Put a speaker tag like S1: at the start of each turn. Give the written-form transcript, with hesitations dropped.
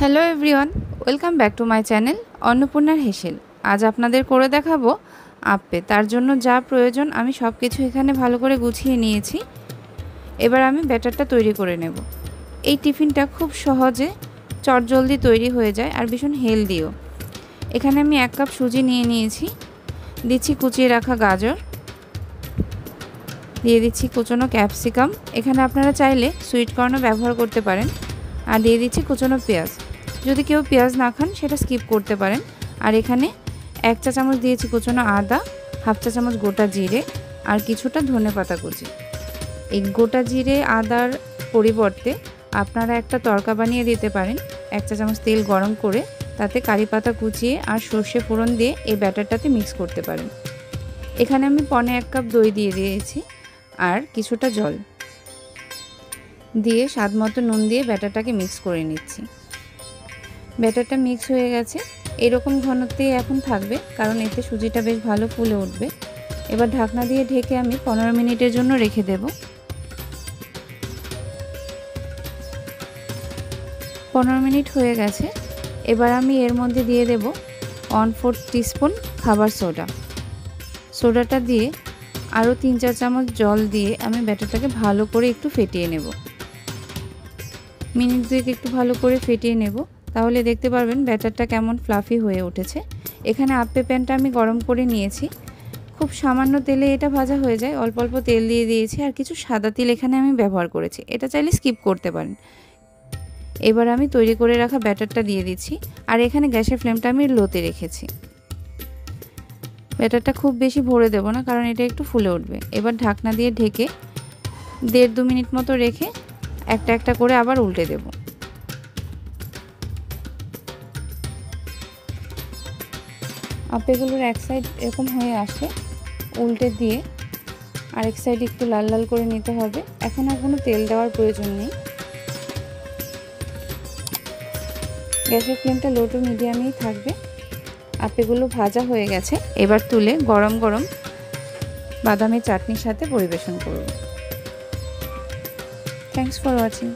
S1: Hello everyone, welcome back to my channel অন্নপূর্ণার হেসেল। আজ আপনাদের করে দেখাবো আপ্পে। তার জন্য যা প্রয়োজন আমি সব কিছু এখানে ভালো করে গুছিয়ে নিয়েছি। এবার আমি ব্যাটারটা তৈরি করে নেব। এই টিফিনটা খুব সহজে চটজলদি তৈরি হয়ে যায় আর ভীষণ হেলদিও। এখানে আমি 1 কাপ সুজি নিয়ে নিয়েছি, দিচ্ছি কুচিয়ে রাখা গাজর, দিয়ে দিচ্ছি কুচনো ক্যাপসিকাম, এখানে আপনারা চাইলে সুইট কর্নও ব্যবহার করতে পারেন, আর দিয়ে দিচ্ছি কুচনো পেঁয়াজ। যদি কেউ পেঁয়াজ না খান সেটা স্কিপ করতে পারেন। আর এখানে 1 চা চামচ দিয়েছি কুচনো আদা, 1/2 চা চামচ গোটা জিরে আর কিছুটা ধনেপাতা কুচি। এই গোটা জিরে আদার পরিবর্তে আপনারা একটা তড়কা বানিয়ে দিতে পারেন। 1 চা চামচ তেল গরম করে তাতে কারি পাতা কুচিয়ে আর সর্ষে ফোড়ন দিয়ে এই ব্যাটারটাতে মিক্স করতে পারেন। এখানে আমি 1.25 কাপ দই দিয়ে দিয়েছি আর কিছুটা জল দিয়ে স্বাদ মতো নুন দিয়ে ব্যাটারটাকে মিক্স করে নিচ্ছি। ব্যাটারটা মিক্স হয়ে গেছে, এরকম ঘনত্বেই এখন থাকবে, কারণ এতে সুজিটা বেশ ভালো ফুলে উঠবে। এবার ঢাকনা দিয়ে ঢেকে আমি 15 মিনিটের জন্য রেখে দেব। 15 মিনিট হয়ে গেছে। এবার আমি এর মধ্যে দিয়ে দেব 1/4 টিস্পুন খাবার সোডা। সোডাটা দিয়ে আরও 3-4 চামচ জল দিয়ে আমি ব্যাটারটাকে ভালো করে একটু ফেটিয়ে নেব। মিনিট 2 একটু ভালো করে ফেটিয়ে নেব, তাহলে দেখতে পারবেন ব্যাটারটা কেমন ফ্লাফি হয়ে উঠেছে। এখানে আপ্পে প্যানটা আমি গরম করে নিয়েছি, খুব সামান্য তেলে এটা ভাজা হয়ে যায়। অল্প অল্প তেল দিয়ে দিয়েছি আর কিছু সাদা তিল এখানে আমি ব্যবহার করেছি, এটা চাইলে স্কিপ করতে পারেন। এবার আমি তৈরি করে রাখা ব্যাটারটা দিয়ে দিচ্ছি আর এখানে গ্যাসের ফ্লেমটা আমি লোতে রেখেছি। ব্যাটারটা খুব বেশি ভরে দেব না, কারণ এটা একটু ফুলে উঠবে। এবার ঢাকনা দিয়ে ঢেকে 1.5-2 মিনিট মতো রেখে একটা একটা করে আবার উল্টে দেব। আপ্পেগুলোর এক সাইড এরকম হয়ে আসে, উল্টে দিয়ে আরেক সাইড একটু লাল লাল করে নিতে হবে। এখন আর কোনো তেল দেওয়ার প্রয়োজন নেই। গ্যাসের ফ্লেমটা লো টু মিডিয়ামেই থাকবে। আপ্পেগুলো ভাজা হয়ে গেছে, এবার তুলে গরম গরম বাদামের চাটনির সাথে পরিবেশন করব। Thanks for watching.